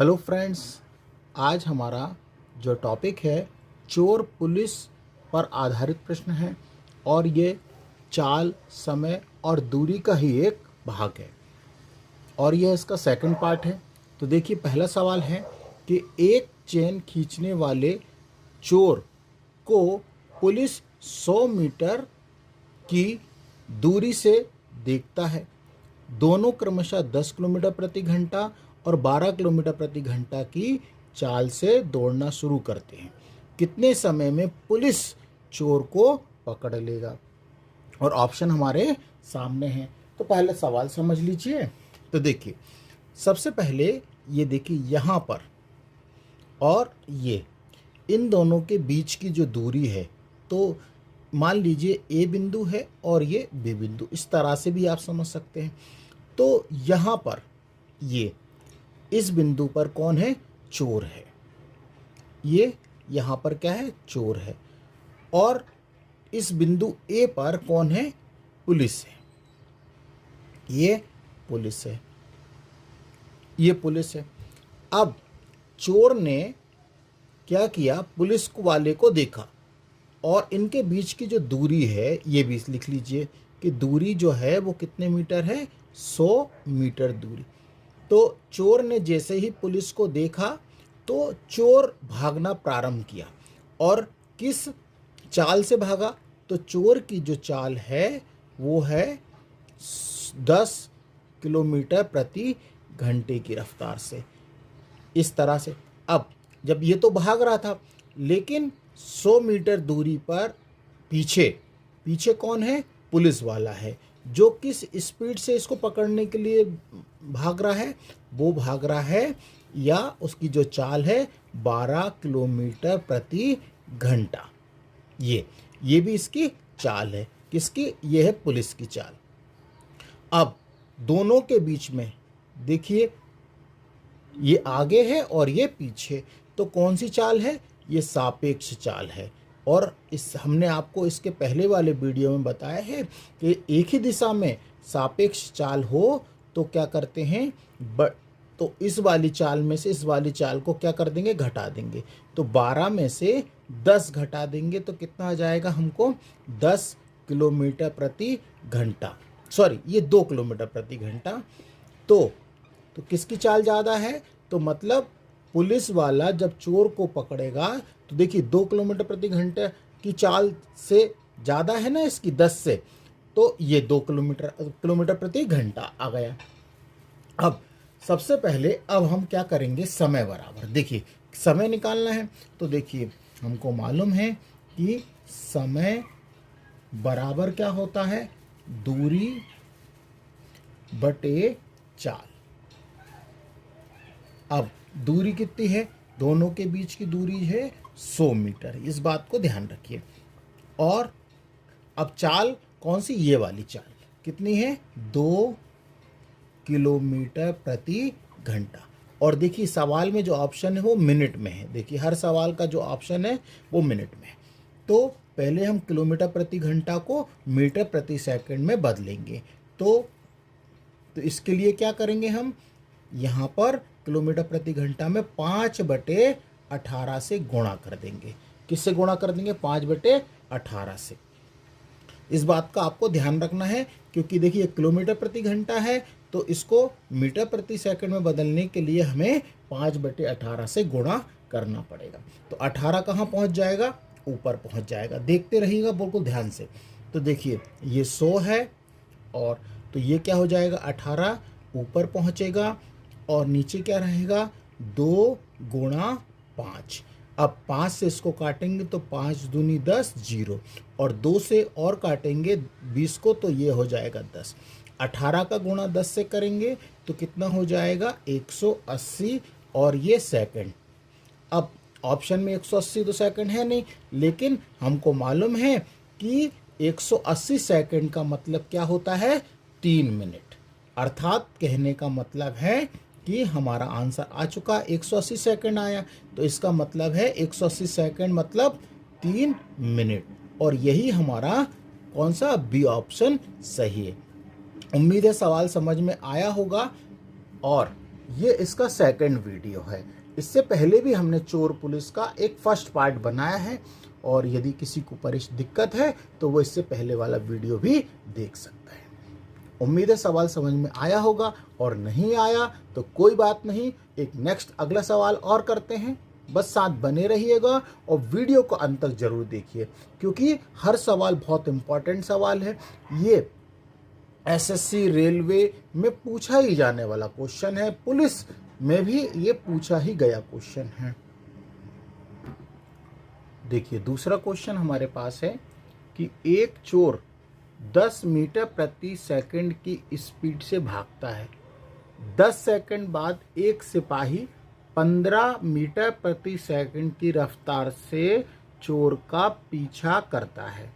Hello friends, आज हमारा जो टॉपिक है चोर पुलिस पर आधारित प्रश्न है और ये चाल, समय और दूरी का ही एक भाग है और यह इसका सेकंड पार्ट है। तो देखिए, पहला सवाल है कि एक चेन खींचने वाले चोर को पुलिस 100 मीटर की दूरी से देखता है। दोनों क्रमशः 10 किलोमीटर प्रति घंटा और 12 किलोमीटर प्रति घंटा की चाल से दौड़ना शुरू करते हैं। कितने समय में पुलिस चोर को पकड़ लेगा? और ऑप्शन हमारे सामने हैं। तो पहले सवाल समझ लीजिए। तो देखिए, सबसे पहले ये देखिए यहाँ पर और ये इन दोनों के बीच की जो दूरी है, तो मान लीजिए ए बिंदु है और ये बी बिंदु, इस तरह से भी आप समझ सकते हैं। तो यहाँ पर ये इस बिंदु पर कौन है? चोर है। ये यहाँ पर क्या है? चोर है। और इस बिंदु ए पर कौन है? पुलिस है। ये पुलिस है, ये पुलिस है। अब चोर ने क्या किया? पुलिस वाले को देखा और इनके बीच की जो दूरी है, ये भी लिख लीजिए कि दूरी जो है वो कितने मीटर है? 100 मीटर दूरी। तो चोर ने जैसे ही पुलिस को देखा तो चोर भागना प्रारंभ किया। और किस चाल से भागा? तो चोर की जो चाल है वो है 10 किलोमीटर प्रति घंटे की रफ्तार से, इस तरह से। अब जब ये तो भाग रहा था, लेकिन 100 मीटर दूरी पर पीछे पीछे कौन है? पुलिस वाला है, जो किस स्पीड से इसको पकड़ने के लिए भाग रहा है? वो भाग रहा है, या उसकी जो चाल है 12 किलोमीटर प्रति घंटा। ये भी इसकी चाल है। किसकी? ये है पुलिस की चाल। अब दोनों के बीच में देखिए, ये आगे है और ये पीछे, तो कौन सी चाल है? ये सापेक्ष चाल है। और हमने आपको इसके पहले वाले वीडियो में बताया है कि एक ही दिशा में सापेक्ष चाल हो तो क्या करते हैं? तो इस वाली चाल में से इस वाली चाल को क्या कर देंगे? घटा देंगे। तो 12 में से 10 घटा देंगे तो कितना आ जाएगा हमको? 10 किलोमीटर प्रति घंटा। सॉरी, ये 2 किलोमीटर प्रति घंटा। तो किसकी चाल ज़्यादा है? तो मतलब पुलिस वाला जब चोर को पकड़ेगा तो देखिए 2 किलोमीटर प्रति घंटे की चाल से ज़्यादा है ना इसकी 10 से, तो ये 2 किलोमीटर प्रति घंटा आ गया। अब सबसे पहले अब हम क्या करेंगे? समय बराबर। देखिए, समय निकालना है। तो देखिए, हमको मालूम है कि समय बराबर क्या होता है? दूरी बटे चाल। अब दूरी कितनी है? दोनों के बीच की दूरी है 100 मीटर, इस बात को ध्यान रखिए। और अब चाल कौन सी? ये वाली चाल कितनी है? 2 किलोमीटर प्रति घंटा। और देखिए, सवाल में जो ऑप्शन है वो मिनट में है। देखिए, हर सवाल का जो ऑप्शन है वो मिनट में है। तो पहले हम किलोमीटर प्रति घंटा को मीटर प्रति सेकंड में बदलेंगे। तो इसके लिए क्या करेंगे? हम यहाँ पर किलोमीटर प्रति घंटा में 5/18 से गुणा कर देंगे। किससे गुणा कर देंगे? 5/18 से। इस बात का आपको ध्यान रखना है, क्योंकि देखिए किलोमीटर प्रति घंटा है तो इसको मीटर प्रति सेकंड में बदलने के लिए हमें 5/18 से गुणा करना पड़ेगा। तो 18 कहाँ पहुँच जाएगा? ऊपर पहुँच जाएगा। देखते रहिएगा बिल्कुल ध्यान से। तो देखिए, ये 100 है और तो ये क्या हो जाएगा? 18 ऊपर पहुँचेगा और नीचे क्या रहेगा? 2 गुणा 5। अब 5 से इसको काटेंगे तो 5 दूनी 10, 0। और 2 से और काटेंगे 20 को तो ये हो जाएगा 10। 18 का गुणा 10 से करेंगे तो कितना हो जाएगा? 180। और ये सेकंड। अब ऑप्शन में 180 तो सेकंड है नहीं, लेकिन हमको मालूम है कि 180 सेकंड का मतलब क्या होता है? 3 मिनट। अर्थात कहने का मतलब है कि हमारा आंसर आ चुका, 180 सेकंड आया। तो इसका मतलब है 180 सेकंड मतलब 3 मिनट। और यही हमारा कौन सा? बी ऑप्शन सही है। उम्मीद है सवाल समझ में आया होगा। और ये इसका सेकंड वीडियो है। इससे पहले भी हमने चोर पुलिस का एक फर्स्ट पार्ट बनाया है, और यदि किसी को दिक्कत है तो वो इससे पहले वाला वीडियो भी देख सकता है। उम्मीद है सवाल समझ में आया होगा, और नहीं आया तो कोई बात नहीं, एक नेक्स्ट अगला सवाल और करते हैं। बस साथ बने रहिएगा और वीडियो को अंत तक जरूर देखिए, क्योंकि हर सवाल बहुत इंपॉर्टेंट सवाल है। ये एसएससी रेलवे में पूछा ही जाने वाला क्वेश्चन है, पुलिस में भी ये पूछा ही गया क्वेश्चन है। देखिए दूसरा क्वेश्चन हमारे पास है कि एक चोर 10 मीटर प्रति सेकंड की स्पीड से भागता है। 10 सेकंड बाद एक सिपाही 15 मीटर प्रति सेकंड की रफ्तार से चोर का पीछा करता है।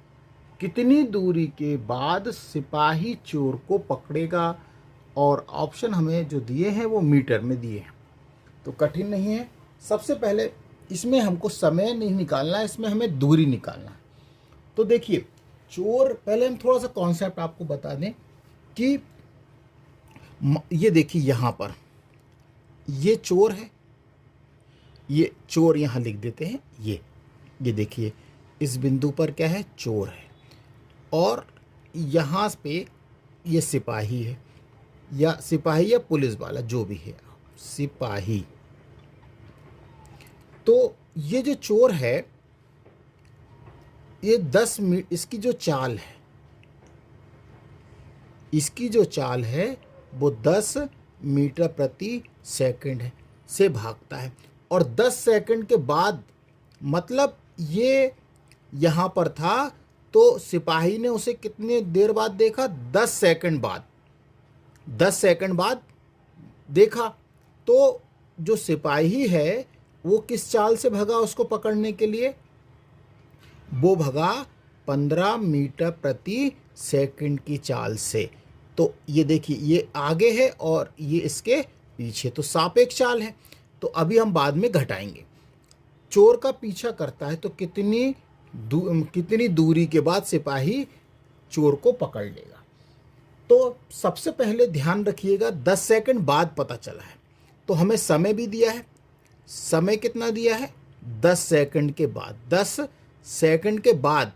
कितनी दूरी के बाद सिपाही चोर को पकड़ेगा? और ऑप्शन हमें जो दिए हैं वो मीटर में दिए हैं, तो कठिन नहीं है। सबसे पहले इसमें हमको समय नहीं निकालना है, इसमें हमें दूरी निकालना है। तो देखिए चोर, पहले हम थोड़ा सा कॉन्सेप्ट आपको बता दें कि ये देखिए यहाँ पर ये चोर है, ये चोर यहाँ लिख देते हैं। ये देखिए इस बिंदु पर क्या है? चोर है। और यहाँ पे ये सिपाही है, या सिपाही या पुलिस वाला जो भी है, सिपाही। तो ये जो चोर है ये 10 मीटर, इसकी जो चाल है वो 10 मीटर प्रति सेकंड है से भागता है। और 10 सेकंड के बाद, मतलब ये यहाँ पर था तो सिपाही ने उसे कितने देर बाद देखा? 10 सेकंड बाद। 10 सेकंड बाद देखा। तो जो सिपाही है वो किस चाल से भगा उसको पकड़ने के लिए? वो भगा 15 मीटर प्रति सेकंड की चाल से। तो ये देखिए ये आगे है और ये इसके पीछे, तो सापेक्ष चाल है। तो अभी हम बाद में घटाएंगे। चोर का पीछा करता है तो कितनी दूरी के बाद सिपाही चोर को पकड़ लेगा? तो सबसे पहले ध्यान रखिएगा 10 सेकंड बाद पता चला है, तो हमें समय भी दिया है। समय कितना दिया है? 10 सेकंड के बाद। 10 सेकंड के बाद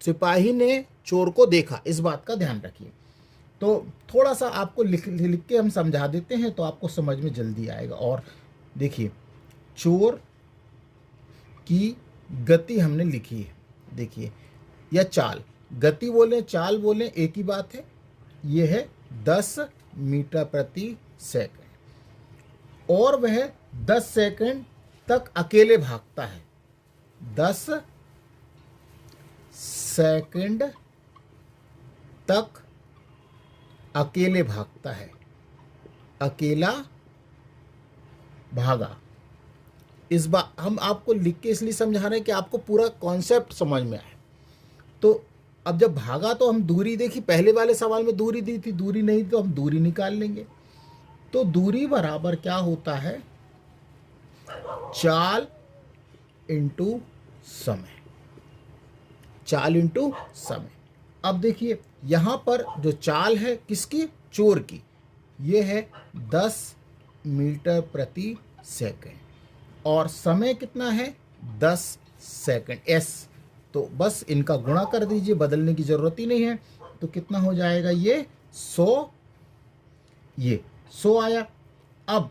सिपाही ने चोर को देखा, इस बात का ध्यान रखिए। तो थोड़ा सा आपको लिख के हम समझा देते हैं तो आपको समझ में जल्दी आएगा। और देखिए चोर की गति हमने लिखी है, देखिए, या चाल, गति बोलें चाल बोलें एक ही बात है। ये है 10 मीटर प्रति सेकंड, और वह 10 सेकंड तक अकेले भागता है। 10 सेकंड तक अकेले भागता है, अकेला भागा। इस बार हम आपको लिख के इसलिए समझा रहे हैं कि आपको पूरा कॉन्सेप्ट समझ में आए। तो अब जब भागा तो हम दूरी देखी, पहले वाले सवाल में दूरी दी थी, दूरी नहीं तो हम दूरी निकाल लेंगे। तो दूरी बराबर क्या होता है? चाल इंटू समय, चाल इंटू समय। अब देखिए यहाँ पर जो चाल है किसकी? चोर की। ये है 10 मीटर प्रति सेकंड, और समय कितना है? 10 सेकंड, एस। तो बस इनका गुणा कर दीजिए, बदलने की ज़रूरत ही नहीं है। तो कितना हो जाएगा? ये 100, ये 100 आया। अब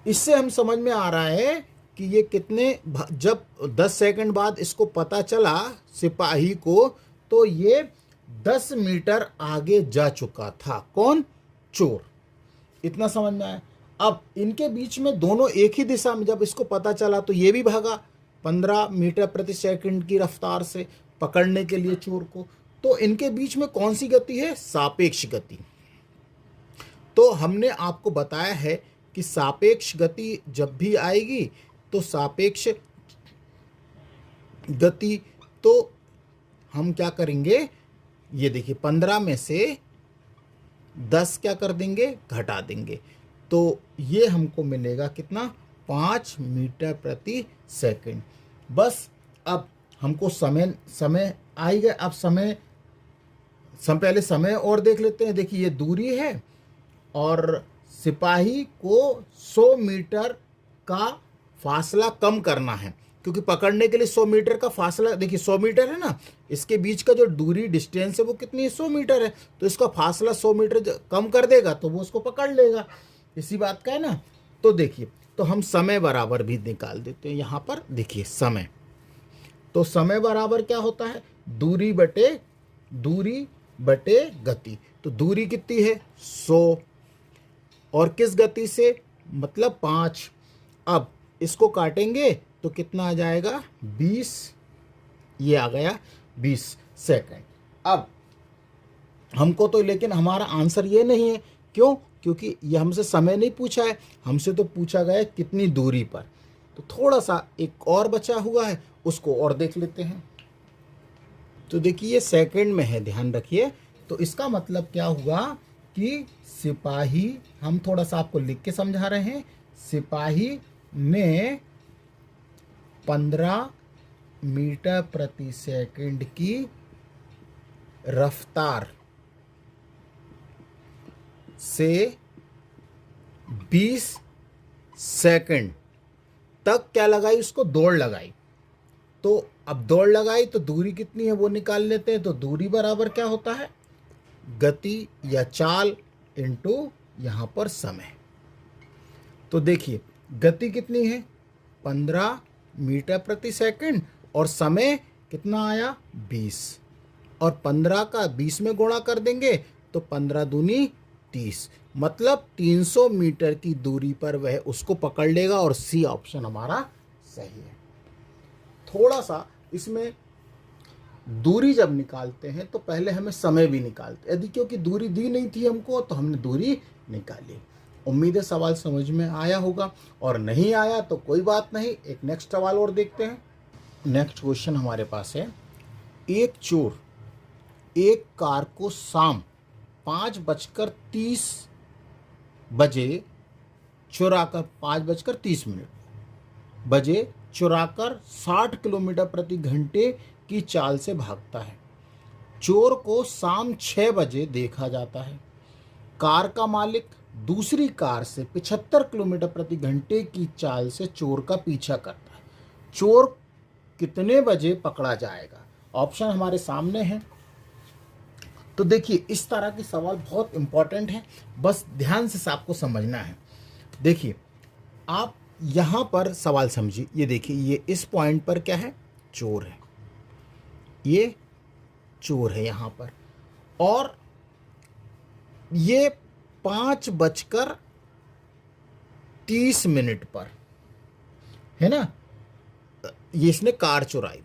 इससे हम समझ में आ रहा है कि ये कितने, जब 10 सेकंड बाद इसको पता चला सिपाही को, तो ये 10 मीटर आगे जा चुका था। कौन? चोर। इतना समझ में आया। अब इनके बीच में दोनों एक ही दिशा में, जब इसको पता चला तो ये भी भागा 15 मीटर प्रति सेकंड की रफ्तार से पकड़ने के लिए चोर को। तो इनके बीच में कौन सी गति है? सापेक्ष गति। तो हमने आपको बताया है कि सापेक्ष गति जब भी आएगी तो सापेक्ष गति, तो हम क्या करेंगे? ये देखिए 15 में से 10 क्या कर देंगे? घटा देंगे। तो ये हमको मिलेगा कितना? 5 मीटर प्रति सेकंड। बस अब हमको समय आ ही गया। अब पहले समय और देख लेते हैं। देखिए ये दूरी है और सिपाही को 100 मीटर का फासला कम करना है, क्योंकि पकड़ने के लिए 100 मीटर का फासला, देखिए 100 मीटर है ना, इसके बीच का जो दूरी डिस्टेंस है वो कितनी है, 100 मीटर है। तो इसका फासला 100 मीटर कम कर देगा तो वो उसको पकड़ लेगा, इसी बात का है ना। तो देखिए, तो हम समय बराबर भी निकाल देते हैं यहाँ पर। देखिए समय, तो समय बराबर क्या होता है, दूरी बटे गति। तो दूरी कितनी है 100, और किस गति से, मतलब 5। अब इसको काटेंगे तो कितना आ जाएगा 20, ये आ गया 20 सेकंड। अब हमको तो, लेकिन हमारा आंसर ये नहीं है, क्यों, क्योंकि ये हमसे समय नहीं पूछा है, हमसे तो पूछा गया है कितनी दूरी पर। तो थोड़ा सा एक और बचा हुआ है, उसको और देख लेते हैं। तो देखिए ये सेकंड में है, ध्यान रखिए। तो इसका मतलब क्या हुआ कि सिपाही, हम थोड़ा सा आपको लिख के समझा रहे हैं, सिपाही ने 15 मीटर प्रति सेकंड की रफ्तार से 20 सेकंड तक क्या लगाई, उसको दौड़ लगाई। तो अब दौड़ लगाई तो दूरी कितनी है वो निकाल लेते हैं। तो दूरी बराबर क्या होता है, गति या चाल इनटू यहाँ पर समय। तो देखिए गति कितनी है 15 मीटर प्रति सेकंड, और समय कितना आया 20, और 15 का 20 में गुणा कर देंगे तो 15 दूनी 30, मतलब 300 मीटर की दूरी पर वह उसको पकड़ लेगा, और सी ऑप्शन हमारा सही है। थोड़ा सा इसमें दूरी जब निकालते हैं तो पहले हमें समय भी निकालते, यदि क्योंकि दूरी दी नहीं थी हमको तो हमने दूरी निकाली। उम्मीद है सवाल समझ में आया होगा, और नहीं आया तो कोई बात नहीं, एक नेक्स्ट सवाल और देखते हैं। नेक्स्ट क्वेश्चन हमारे पास है, एक चोर एक कार को शाम 5:30 बजे चुराकर 5:30 बजे चुराकर 60 किलोमीटर प्रति घंटे की चाल से भागता है। चोर को शाम 6 बजे देखा जाता है। कार का मालिक दूसरी कार से 75 किलोमीटर प्रति घंटे की चाल से चोर का पीछा करता है। चोर कितने बजे पकड़ा जाएगा? ऑप्शन हमारे सामने हैं। तो देखिए इस तरह के सवाल बहुत इंपॉर्टेंट हैं, बस ध्यान से आपको समझना है। देखिए आप यहाँ पर सवाल समझिए, ये देखिए ये इस पॉइंट पर क्या है, चोर है, ये चोर है यहाँ पर, और ये 5:30 पर है ना, ये इसने कार चुराई,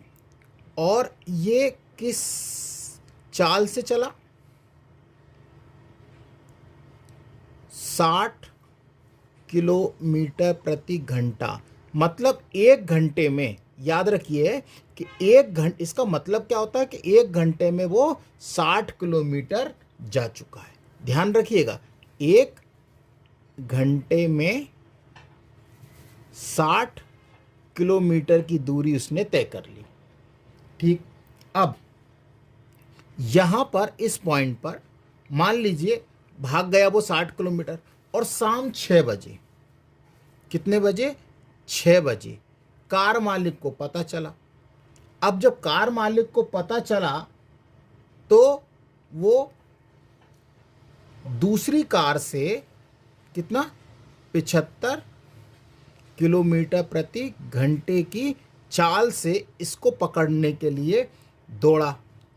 और ये किस चाल से चला, 60 किलोमीटर प्रति घंटा। मतलब 1 घंटे में, याद रखिए कि 1 घंटे, इसका मतलब क्या होता है कि 1 घंटे में वो 60 किलोमीटर जा चुका है। ध्यान रखिएगा, 1 घंटे में 60 किलोमीटर की दूरी उसने तय कर ली। ठीक, अब यहां पर इस पॉइंट पर मान लीजिए भाग गया वो 60 किलोमीटर, और शाम 6 बजे, कितने बजे, 6 बजे कार मालिक को पता चला। अब जब कार मालिक को पता चला तो वो दूसरी कार से कितना, 75 किलोमीटर प्रति घंटे की चाल से इसको पकड़ने के लिए दौड़ा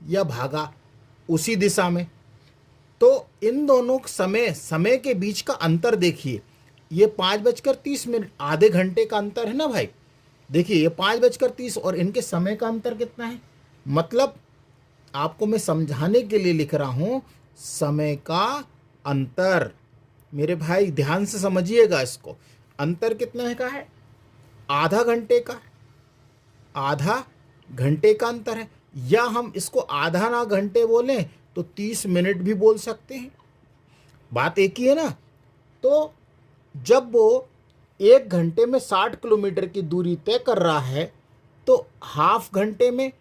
या भागा उसी दिशा में। तो इन दोनों समय के बीच का अंतर देखिए, ये 5:30, आधे घंटे का अंतर है ना भाई। देखिए ये 5:30 और इनके समय का अंतर कितना है, मतलब आपको मैं समझाने के लिए लिख रहा हूं, समय का अंतर। मेरे भाई ध्यान से समझिएगा इसको, अंतर कितना का है, आधा घंटे का अंतर है, या हम इसको आधा ना घंटे बोलें तो 30 मिनट भी बोल सकते हैं, बात एक ही है ना। तो जब वो 1 घंटे में 60 किलोमीटर की दूरी तय कर रहा है तो हाफ घंटे में,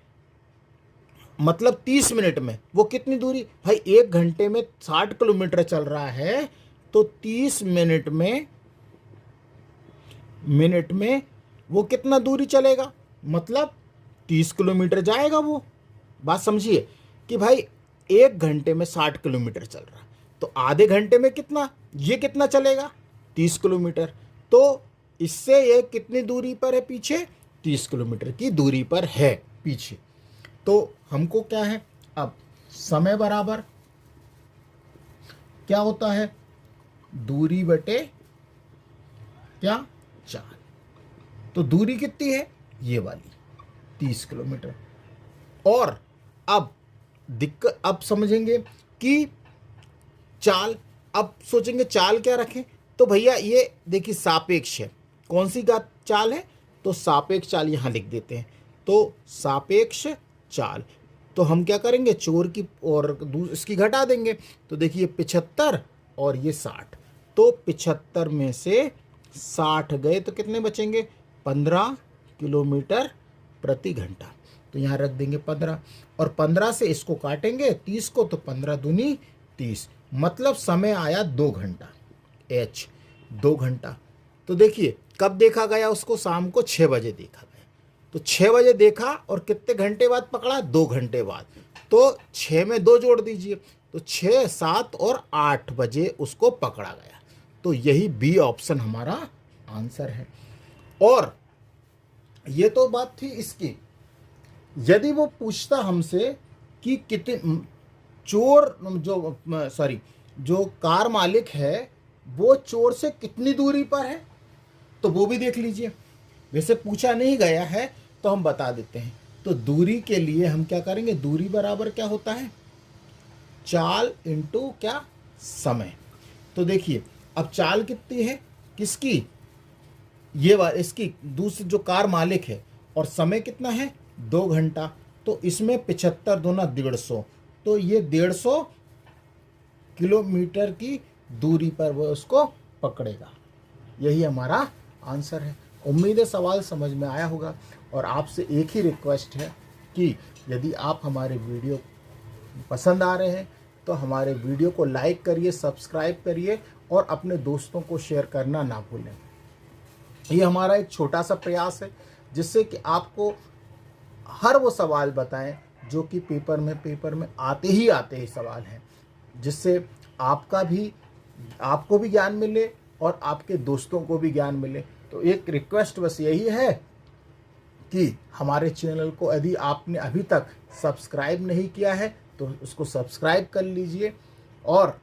मतलब 30 मिनट में वो कितनी दूरी, भाई 1 घंटे में 60 किलोमीटर चल रहा है तो 30 मिनट में वो कितना दूरी चलेगा, मतलब 30 किलोमीटर जाएगा वो। बात समझिए कि भाई 1 घंटे में 60 किलोमीटर चल रहा है, तो आधे घंटे में कितना, ये कितना चलेगा, 30 किलोमीटर। तो इससे ये कितनी दूरी पर है पीछे, 30 किलोमीटर की दूरी पर है पीछे। तो हमको क्या है, अब समय बराबर क्या होता है, दूरी बटे क्या, चाल। तो दूरी कितनी है, ये वाली 30 किलोमीटर। और अब अब समझेंगे कि चाल, अब सोचेंगे चाल क्या रखें, तो भैया ये देखिए सापेक्ष है, कौन सी का चाल है, तो सापेक्ष चाल यहां लिख देते हैं। तो सापेक्ष चाल, तो हम क्या करेंगे, चोर की और इसकी घटा देंगे। तो देखिए 75 और ये 60, तो 75 में से 60 गए तो कितने बचेंगे, 15 किलोमीटर प्रति घंटा। तो यहाँ रख देंगे 15, और 15 से इसको काटेंगे 30 को, तो 15 दूनी 30, मतलब समय आया 2 घंटा, एच 2 घंटा। तो देखिए कब देखा गया उसको, शाम को 6 बजे देखा गया। तो 6 बजे देखा और कितने घंटे बाद पकड़ा, 2 घंटे बाद। तो 6 में 2 जोड़ दीजिए, तो 6, 7 और 8 बजे उसको पकड़ा गया। तो यही बी ऑप्शन हमारा आंसर है। और ये तो बात थी इसकी। यदि वो पूछता हमसे कि कितने चोर जो कार मालिक है वो चोर से कितनी दूरी पर है, तो वो भी देख लीजिए। वैसे पूछा नहीं गया है तो हम बता देते हैं। तो दूरी के लिए हम क्या करेंगे, दूरी बराबर क्या होता है, चाल इंटू क्या, समय। तो देखिए अब चाल कितनी है किसकी, इसकी दूसरी जो कार मालिक है, और समय कितना है, 2 घंटा। तो इसमें 75 दूना 150, तो ये 150 किलोमीटर की दूरी पर वो उसको पकड़ेगा। यही हमारा आंसर है। उम्मीद है सवाल समझ में आया होगा। और आपसे एक ही रिक्वेस्ट है कि यदि आप हमारे वीडियो पसंद आ रहे हैं तो हमारे वीडियो को लाइक करिए, सब्सक्राइब करिए और अपने दोस्तों को शेयर करना ना भूलें। ये हमारा एक छोटा सा प्रयास है जिससे कि आपको हर वो सवाल बताएं जो कि पेपर में आते ही सवाल हैं, जिससे आपको भी ज्ञान मिले और आपके दोस्तों को भी ज्ञान मिले। तो एक रिक्वेस्ट बस यही है कि हमारे चैनल को यदि आपने अभी तक सब्सक्राइब नहीं किया है तो उसको सब्सक्राइब कर लीजिए, और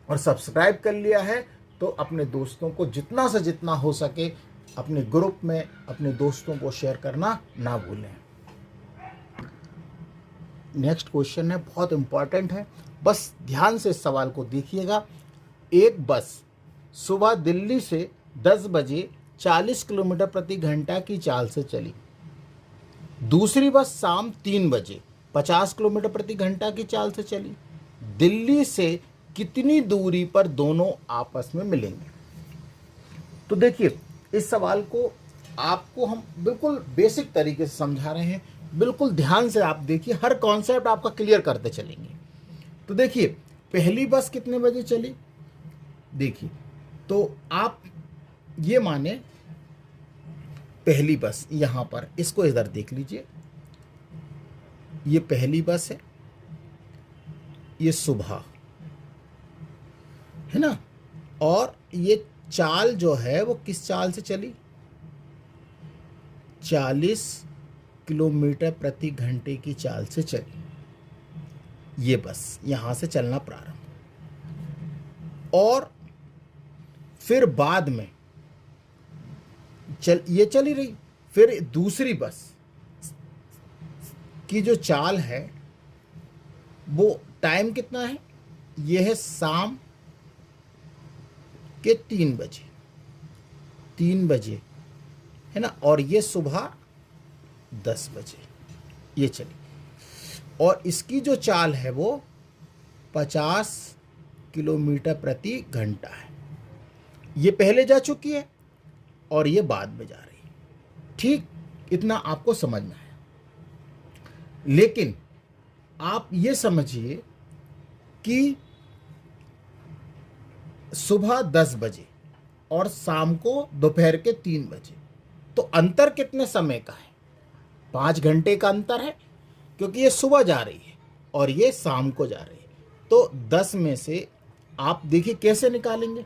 सब्सक्राइब कर लिया है तो अपने दोस्तों को जितना से जितना हो सके अपने ग्रुप में अपने दोस्तों को शेयर करना ना भूलें। नेक्स्ट क्वेश्चन है, बहुत इंपॉर्टेंट है, बस ध्यान से इस सवाल को देखिएगा। एक बस सुबह दिल्ली से 10 बजे 40 किलोमीटर प्रति घंटा की चाल से चली। दूसरी बस शाम 3 बजे 50 किलोमीटर प्रति घंटा की चाल से चली। दिल्ली से कितनी दूरी पर दोनों आपस में मिलेंगे। तो देखिए इस सवाल को आपको हम बिल्कुल बेसिक तरीके से समझा रहे हैं, बिल्कुल ध्यान से आप देखिए, हर कॉन्सेप्ट आपका क्लियर करते चलेंगे। तो देखिए पहली बस कितने बजे चली, देखिए तो आप ये माने पहली बस यहां पर, इसको इधर देख लीजिए, ये पहली बस है, ये सुबह है ना, और ये चाल जो है वो किस चाल से चली, 40 किलोमीटर प्रति घंटे की चाल से चली। ये बस यहां से चलना प्रारंभ, और फिर बाद में ये चली रही। फिर दूसरी बस की जो चाल है वो टाइम कितना है, ये है शाम के 3 बजे है ना, और ये सुबह 10 बजे ये चली। और इसकी जो चाल है वो 50 किलोमीटर प्रति घंटा है। ये पहले जा चुकी है और ये बाद में जा रही है। ठीक, इतना आपको समझ में आया। लेकिन आप ये समझिए कि सुबह 10 बजे और शाम को दोपहर के 3 बजे, तो अंतर कितने समय का है? 5 घंटे का अंतर है, क्योंकि ये सुबह जा रही है और ये शाम को जा रही है। तो 10 में से आप देखिए कैसे निकालेंगे।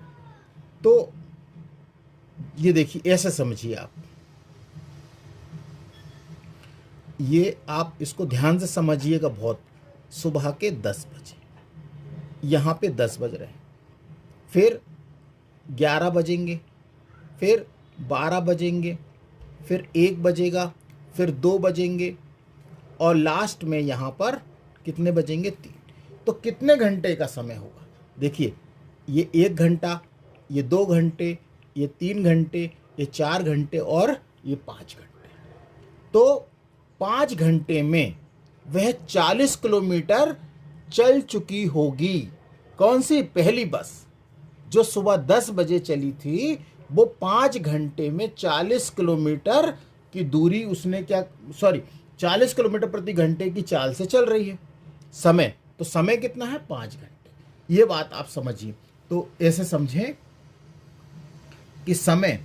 तो ये देखिए, ऐसे समझिए आप, ये आप इसको ध्यान से समझिएगा बहुत। सुबह के 10 बजे, यहाँ पे 10 बज रहे हैं, फिर 11 बजेंगे, फिर 12 बजेंगे, फिर 1 बजेगा, फिर 2 बजेंगे और लास्ट में यहाँ पर कितने बजेंगे? 3। तो कितने घंटे का समय होगा? देखिए, ये 1 घंटा, ये 2 घंटे, ये 3 घंटे, ये 4 घंटे और ये 5 घंटे। तो 5 घंटे में वह 40 किलोमीटर चल चुकी होगी। कौन सी? पहली बस जो सुबह 10 बजे चली थी, वो 5 घंटे में 40 किलोमीटर की दूरी उसने 40 किलोमीटर प्रति घंटे की चाल से चल रही है। समय, तो समय कितना है? 5 घंटे। ये बात आप समझिए। तो ऐसे समझें कि समय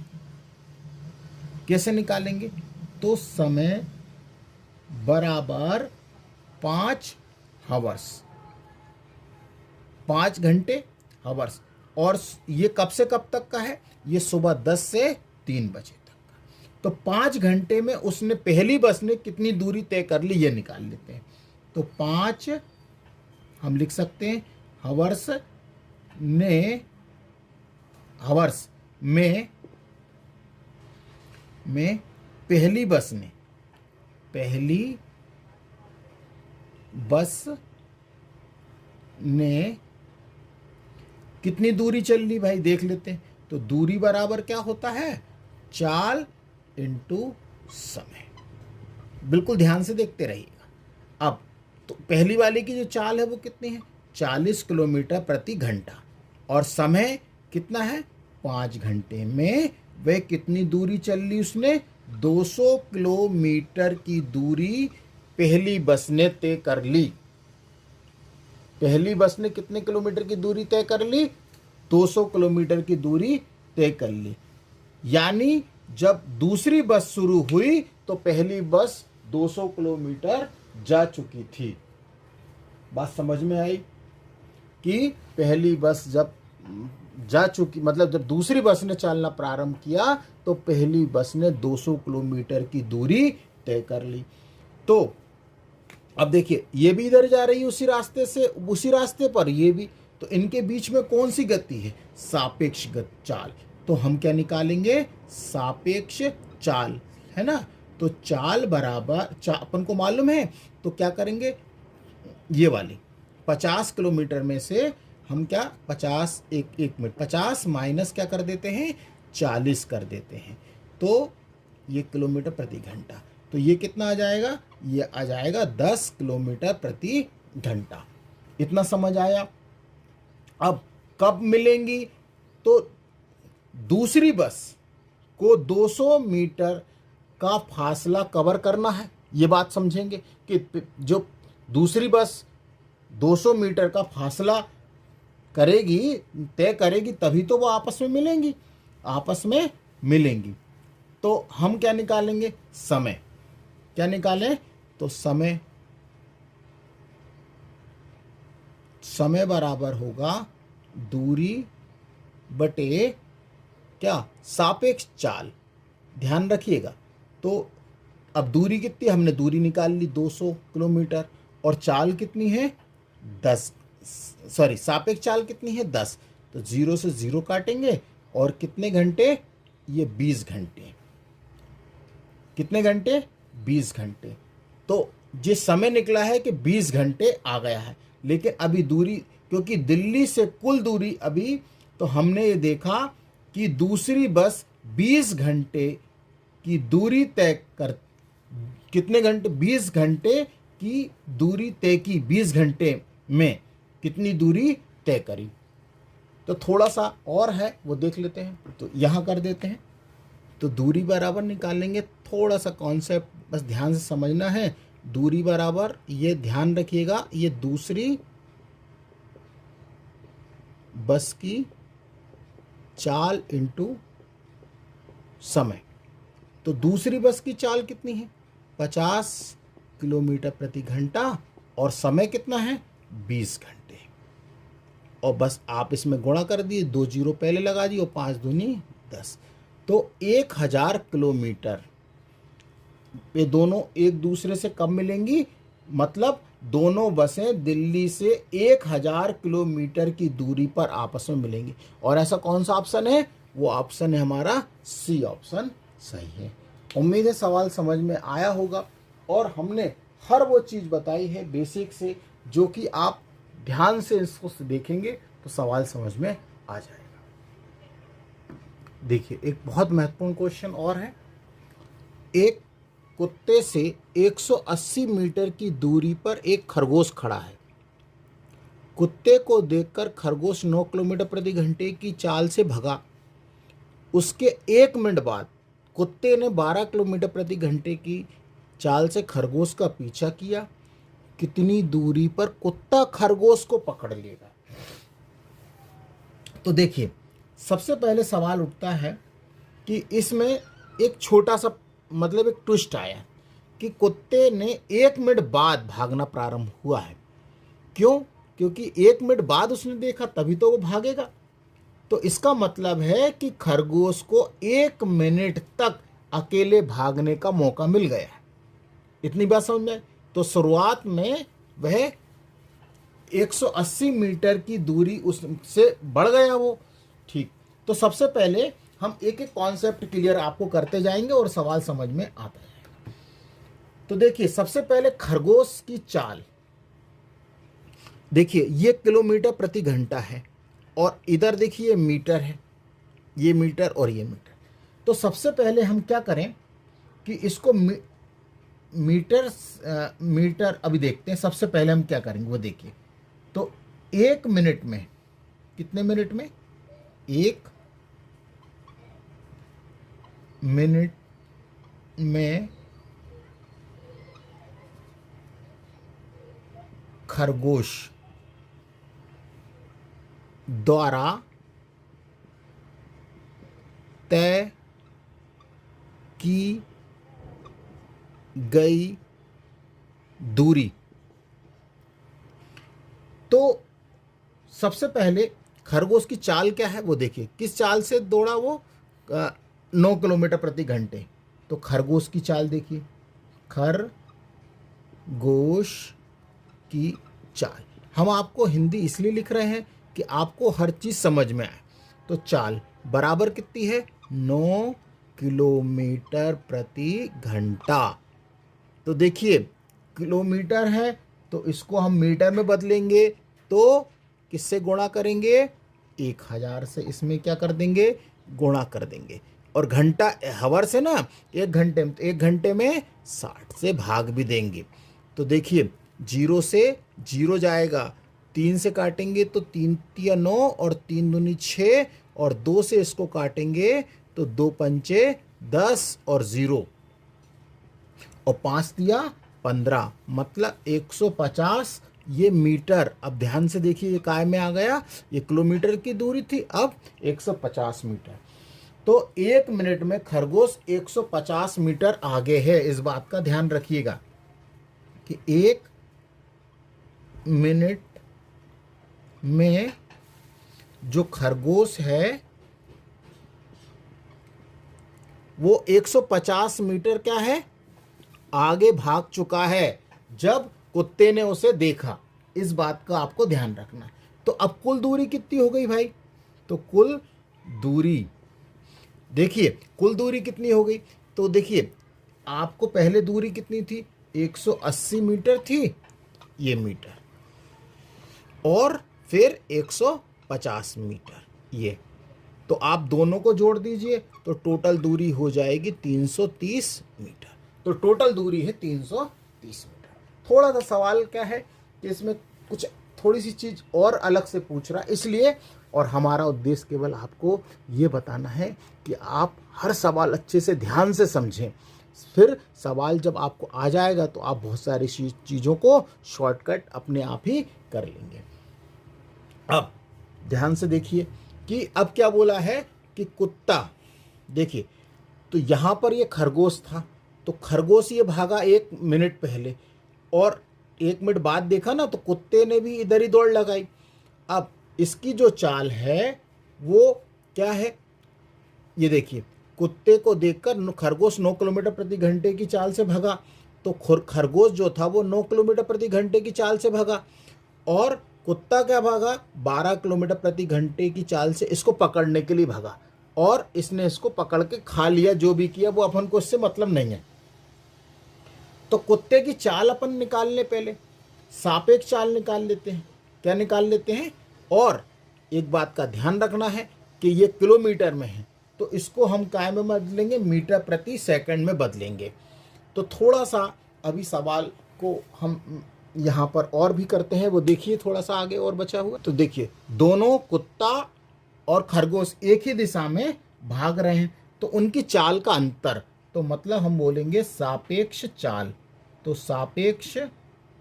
कैसे निकालेंगे। तो समय बराबर 5 हवर्स, 5 घंटे हवर्स। और ये कब से कब तक का है? ये सुबह 10 से 3 बजे तक का। तो 5 घंटे में उसने, पहली बस ने कितनी दूरी तय कर ली, ये निकाल लेते हैं। तो 5 हम लिख सकते हैं हवर्स में पहली बस ने कितनी दूरी चल ली भाई, देख लेते हैं। तो दूरी बराबर क्या होता है? चाल इंटू समय। बिल्कुल ध्यान से देखते रहिएगा। अब तो पहली वाली की जो चाल है वो कितनी है? 40 किलोमीटर प्रति घंटा। और समय कितना है? 5 घंटे में वह कितनी दूरी चल ली उसने? 200 किलोमीटर की दूरी पहली बस ने तय कर ली। पहली बस ने कितने किलोमीटर की दूरी तय कर ली? 200 किलोमीटर की दूरी तय कर ली। यानी जब दूसरी बस शुरू हुई तो पहली बस 200 किलोमीटर जा चुकी थी। बात समझ में आई कि पहली बस जब जा चुकी, मतलब जब दूसरी बस ने चलना प्रारंभ किया तो पहली बस ने 200 किलोमीटर की दूरी तय कर ली। तो अब देखिए, ये भी इधर जा रही है उसी रास्ते पर, ये भी। तो इनके बीच में कौन सी गति है? सापेक्ष चाल। तो हम क्या निकालेंगे? सापेक्ष चाल, है ना। तो चाल बराबर अपन को मालूम है, तो क्या करेंगे? ये वाली 50 किलोमीटर में से हम क्या 50 एक मिनट 50 माइनस क्या कर देते हैं? 40 कर देते हैं। तो ये किलोमीटर प्रति घंटा। तो ये कितना आ जाएगा? ये आ जाएगा 10 किलोमीटर प्रति घंटा। इतना समझ आया। अब कब मिलेंगी? तो दूसरी बस को 200 मीटर का फासला कवर करना है। ये बात समझेंगे कि जो दूसरी बस 200 मीटर का फासला तय करेगी, तभी तो वो आपस में मिलेंगी। तो हम क्या निकालेंगे? समय। क्या निकालें? तो समय बराबर होगा दूरी बटे क्या? सापेक्ष चाल। ध्यान रखिएगा। तो अब दूरी कितनी? हमने दूरी निकाल ली 200 किलोमीटर, और चाल कितनी है? 10। सापेक्ष चाल कितनी है? 10। तो 0 से 0 काटेंगे, और कितने घंटे? ये 20 घंटे। कितने घंटे? 20 घंटे। तो ये समय निकला है कि 20 घंटे आ गया है। लेकिन अभी दूरी, क्योंकि दिल्ली से कुल दूरी अभी, तो हमने ये देखा कि दूसरी बस 20 घंटे की दूरी तय कर, कितने घंटे? 20 घंटे की दूरी तय की। 20 घंटे में कितनी दूरी तय करी। तो थोड़ा सा और है, वो देख लेते हैं। तो यहाँ कर देते हैं। तो दूरी बराबर निकालेंगे। थोड़ा सा कॉन्सेप्ट बस ध्यान से समझना है। दूरी बराबर, ये ध्यान रखिएगा, ये दूसरी बस की चाल इंटू समय। तो दूसरी बस की चाल कितनी है? 50 किलोमीटर प्रति घंटा और समय कितना है? 20 घंटे। और बस आप इसमें गुणा कर दिए, 2 जीरो पहले लगा दिए और 5 दूनी 10। तो 1000 किलोमीटर। ये दोनों एक दूसरे से कब मिलेंगी? मतलब दोनों बसें दिल्ली से 1000 किलोमीटर की दूरी पर आपस में मिलेंगी। और ऐसा कौन सा ऑप्शन है? वो ऑप्शन है हमारा सी ऑप्शन सही है। उम्मीद है सवाल समझ में आया होगा और हमने हर वो चीज़ बताई है बेसिक से, जो कि आप ध्यान से इसको देखेंगे तो सवाल समझ में आ जाएगा। देखिए, एक बहुत महत्वपूर्ण क्वेश्चन और है। एक कुत्ते से 180 मीटर की दूरी पर एक खरगोश खड़ा है। कुत्ते को देखकर खरगोश 9 किलोमीटर प्रति घंटे की चाल से भगा। उसके 1 मिनट बाद कुत्ते ने 12 किलोमीटर प्रति घंटे की चाल से खरगोश का पीछा किया। कितनी दूरी पर कुत्ता खरगोश को पकड़ लेगा? तो देखिए, सबसे पहले सवाल उठता है कि इसमें एक छोटा सा मतलब एक ट्विस्ट आया कि कुत्ते ने 1 मिनट बाद भागना प्रारंभ हुआ है। क्यों? क्योंकि 1 मिनट बाद उसने देखा, तभी तो वो भागेगा। तो इसका मतलब है कि खरगोश को 1 मिनट तक अकेले भागने का मौका मिल गया। इतनी बात समझ में? तो शुरुआत में वह 180 मीटर की दूरी उससे बढ़ गया वो। ठीक, तो सबसे पहले हम एक एक कॉन्सेप्ट क्लियर आपको करते जाएंगे और सवाल समझ में आता जाएगा। तो देखिए, सबसे पहले खरगोश की चाल। देखिए, ये किलोमीटर प्रति घंटा है और इधर देखिए मीटर है, ये मीटर और ये मीटर। तो सबसे पहले हम क्या करें कि इसको मीटर अभी देखते हैं। सबसे पहले हम क्या करेंगे वो देखिए। तो 1 मिनट में, कितने मिनट में? 1 मिनट में खरगोश द्वारा तय की गई दूरी। तो सबसे पहले खरगोश की चाल क्या है वो देखिए। किस चाल से दौड़ा वो? 9 किलोमीटर प्रति घंटे। तो खरगोश की चाल देखिए, खरगोश की चाल। हम आपको हिंदी इसलिए लिख रहे हैं कि आपको हर चीज़ समझ में आए। तो चाल बराबर कितनी है? 9 किलोमीटर प्रति घंटा। तो देखिए, किलोमीटर है तो इसको हम मीटर में बदलेंगे तो किससे गुणा करेंगे? 1000 से। इसमें क्या कर देंगे? गुणा कर देंगे। और घंटा हवर से ना, 1 घंटे में 60 से भाग भी देंगे। तो देखिए, 0 से 0 जाएगा, 3 से काटेंगे तो 3 तिया 9 और 3 दूनी 6 और 2 से इसको काटेंगे तो 2 पंचे 10 और 0 और 5 तिया 15, मतलब 150। ये मीटर। अब ध्यान से देखिए, ये काय में आ गया? ये किलोमीटर की दूरी थी, अब 150 मीटर। तो 1 मिनट में खरगोश 150 मीटर आगे है। इस बात का ध्यान रखिएगा कि 1 मिनट में जो खरगोश है वो 150 मीटर क्या है? आगे भाग चुका है जब कुत्ते ने उसे देखा। इस बात का आपको ध्यान रखना। तो अब कुल दूरी कितनी हो गई भाई? तो कुल दूरी देखिए, कुल दूरी कितनी हो गई? तो देखिए, आपको पहले दूरी कितनी थी? 180 मीटर थी, ये मीटर, और फिर 150 मीटर ये। तो आप दोनों को जोड़ दीजिए तो टोटल दूरी हो जाएगी 330 मीटर। तो टोटल दूरी है 330 मीटर। थोड़ा सा सवाल क्या है कि इसमें कुछ थोड़ी सी चीज़ और अलग से पूछ रहा है, इसलिए। और हमारा उद्देश्य केवल आपको ये बताना है कि आप हर सवाल अच्छे से ध्यान से समझें। फिर सवाल जब आपको आ जाएगा तो आप बहुत सारी चीज़ों को शॉर्टकट अपने आप ही कर लेंगे। अब ध्यान से देखिए कि अब क्या बोला है कि कुत्ता, देखिए तो यहाँ पर ये खरगोश था, तो खरगोश ये भागा 1 मिनट पहले, और 1 मिनट बाद देखा ना तो कुत्ते ने भी इधर ही दौड़ लगाई। अब इसकी जो चाल है वो क्या है, ये देखिए, कुत्ते को देखकर खरगोश 9 किलोमीटर प्रति घंटे की चाल से भागा, तो खरगोश जो था वो 9 किलोमीटर प्रति घंटे की चाल से भागा, और कुत्ता क्या भागा, 12 किलोमीटर प्रति घंटे की चाल से इसको पकड़ने के लिए भागा, और इसने इसको पकड़ के खा लिया। जो भी किया वो अपन को इससे मतलब नहीं है। तो कुत्ते की चाल अपन निकाल ले, पहले सापेक्ष चाल निकाल लेते हैं। क्या निकाल लेते हैं, और एक बात का ध्यान रखना है कि ये किलोमीटर में है, तो इसको हम काय में बदलेंगे, मीटर प्रति सेकंड में बदलेंगे। तो थोड़ा सा अभी सवाल को हम यहाँ पर और भी करते हैं, वो देखिए थोड़ा सा आगे और बचा हुआ। तो देखिए दोनों कुत्ता और खरगोश एक ही दिशा में भाग रहे हैं, तो उनकी चाल का अंतर, तो मतलब हम बोलेंगे सापेक्ष चाल। तो सापेक्ष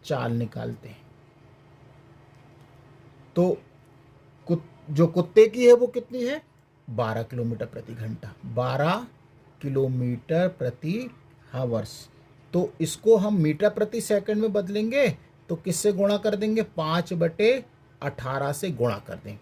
चाल निकालते हैं। तो जो कुत्ते की है वो कितनी है, 12 किलोमीटर प्रति घंटा, 12 किलोमीटर प्रति हावर्स। तो इसको हम मीटर प्रति सेकंड में बदलेंगे, तो किससे गुणा कर देंगे, 5/18 से गुणा कर दें।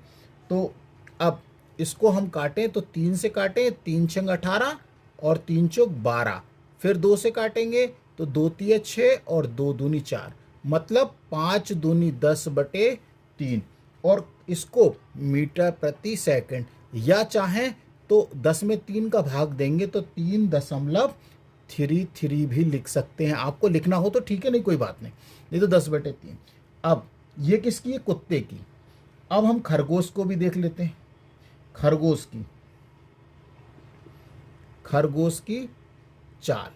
तो अब इसको हम काटें तो 3 से काटें, 3 छंग 18 और 3 चौक 12, फिर 2 से काटेंगे तो 2 तिया 6 और 2 दूनी 4, मतलब 5 दूनी 10/3, और इसको मीटर प्रति सेकंड, या चाहें तो 10 में 3 का भाग देंगे तो 3.33 भी लिख सकते हैं। आपको लिखना हो तो ठीक है, नहीं कोई बात नहीं तो 10/3। अब ये किसकी है, कुत्ते की। अब हम खरगोश को भी देख लेते हैं। खरगोश की चाल,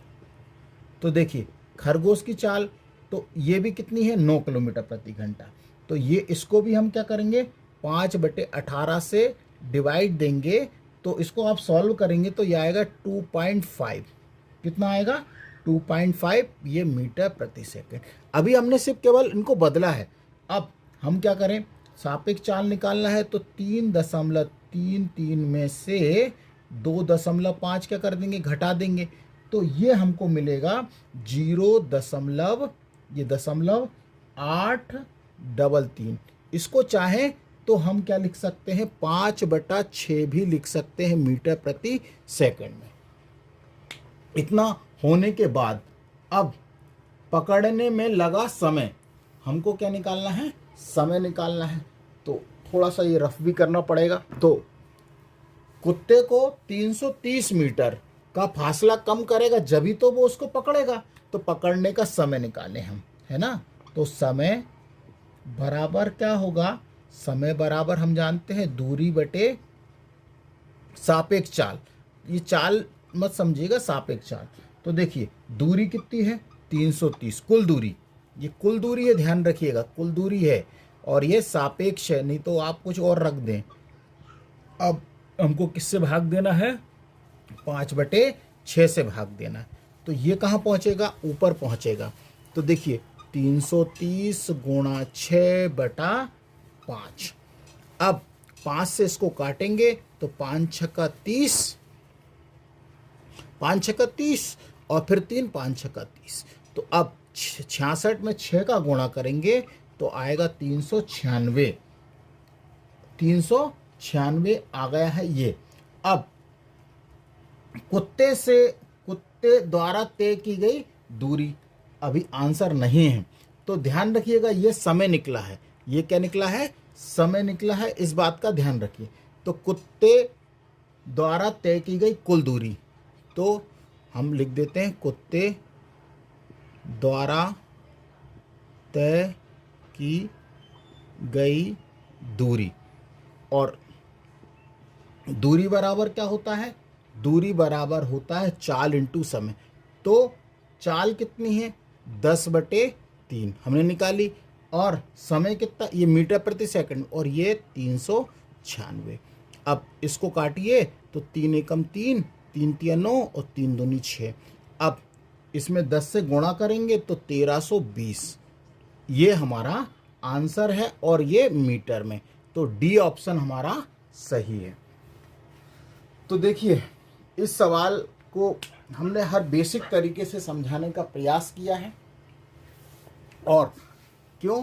तो देखिए खरगोश की चाल, तो ये भी कितनी है, 9 किलोमीटर प्रति घंटा। तो ये इसको भी हम क्या करेंगे, 5/18 से डिवाइड देंगे, तो इसको आप सॉल्व करेंगे तो ये आएगा 2.5। कितना आएगा, 2.5, ये मीटर प्रति सेकंड। अभी हमने सिर्फ केवल इनको बदला है। अब हम क्या करें, सापेक्ष चाल निकालना है, तो 3.33 में से 2.5 क्या कर देंगे, घटा देंगे, तो ये हमको मिलेगा 0.833। इसको चाहें तो हम क्या लिख सकते हैं, 5/6 भी लिख सकते हैं मीटर प्रति सेकंड में। इतना होने के बाद अब पकड़ने में लगा समय, हमको क्या निकालना है, समय निकालना है। तो थोड़ा सा ये रफ भी करना पड़ेगा। तो कुत्ते को 330 मीटर का फासला कम करेगा जब ही तो वो उसको पकड़ेगा। तो पकड़ने का समय निकालें हम, है ना। तो समय बराबर क्या होगा, समय बराबर हम जानते हैं दूरी बटे सापेक्ष चाल। ये चाल मत समझिएगा, सापेक्ष चाल। तो देखिए दूरी कितनी है, 330 कुल दूरी, ये कुल दूरी है, ध्यान रखिएगा कुल दूरी है, और ये सापेक्ष है, नहीं तो आप कुछ और रख दें। अब हमको किससे भाग देना है, 5/6 से भाग देना है। तो ये कहाँ पहुँचेगा, ऊपर पहुँचेगा। तो देखिए 330 गुणा 6/5। अब 5 से इसको काटेंगे तो 5 छक्का 30, 5 छक्का 30 और फिर 3 5 छक्का 30। तो अब 66 में 6 का गुणा करेंगे तो आएगा 396। 396 आ गया है ये। अब कुत्ते द्वारा तय की गई दूरी अभी आंसर नहीं है, तो ध्यान रखिएगा ये समय निकला है। ये क्या निकला है, समय निकला है, इस बात का ध्यान रखिए। तो कुत्ते द्वारा तय की गई कुल दूरी, तो हम लिख देते हैं कुत्ते द्वारा तय की गई दूरी। और दूरी बराबर क्या होता है, दूरी बराबर होता है चाल इंटू समय। तो चाल कितनी है, 10/3 हमने निकाली, और समय कितना, ये मीटर प्रति सेकंड, और ये 396। अब इसको काटिए तो 3 एकम 3, 3 तिया 9 और 3 दूनी 6। अब इसमें 10 से गुणा करेंगे तो 1320, ये हमारा आंसर है, और ये मीटर में। तो डी ऑप्शन हमारा सही है। तो देखिए, इस सवाल को हमने हर बेसिक तरीके से समझाने का प्रयास किया है। और क्यों?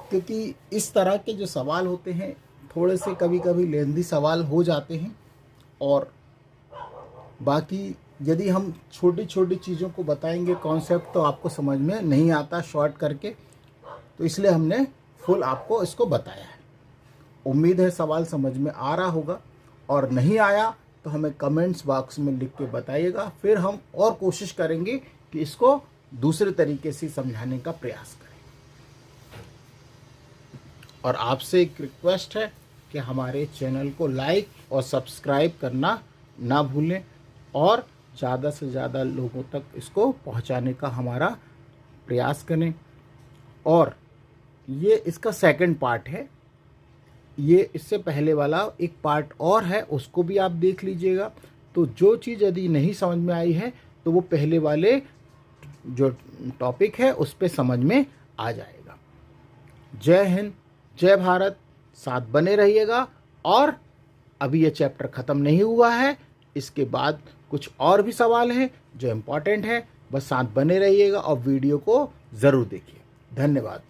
क्योंकि इस तरह के जो सवाल होते हैं थोड़े से कभी कभी लेंदी सवाल हो जाते हैं, और बाकी यदि हम छोटी छोटी चीज़ों को बताएंगे कॉन्सेप्ट तो आपको समझ में नहीं आता शॉर्ट करके, तो इसलिए हमने फुल आपको इसको बताया है। उम्मीद है सवाल समझ में आ रहा होगा, और नहीं आया तो हमें कमेंट्स बॉक्स में लिख के बताइएगा, फिर हम और कोशिश करेंगे कि इसको दूसरे तरीके से समझाने का प्रयास करें। और आपसे एक रिक्वेस्ट है कि हमारे चैनल को लाइक और सब्सक्राइब करना ना भूलें, और ज़्यादा से ज़्यादा लोगों तक इसको पहुंचाने का हमारा प्रयास करें। और ये इसका सेकंड पार्ट है, ये इससे पहले वाला एक पार्ट और है, उसको भी आप देख लीजिएगा। तो जो चीज़ यदि नहीं समझ में आई है तो वो पहले वाले जो टॉपिक है उस पर समझ में आ जाएगा। जय हिंद, जय भारत, साथ बने रहिएगा। और अभी ये चैप्टर ख़त्म नहीं हुआ है, इसके बाद कुछ और भी सवाल हैं जो इम्पोर्टेंट है, बस साथ बने रहिएगा और वीडियो को ज़रूर देखिए। धन्यवाद।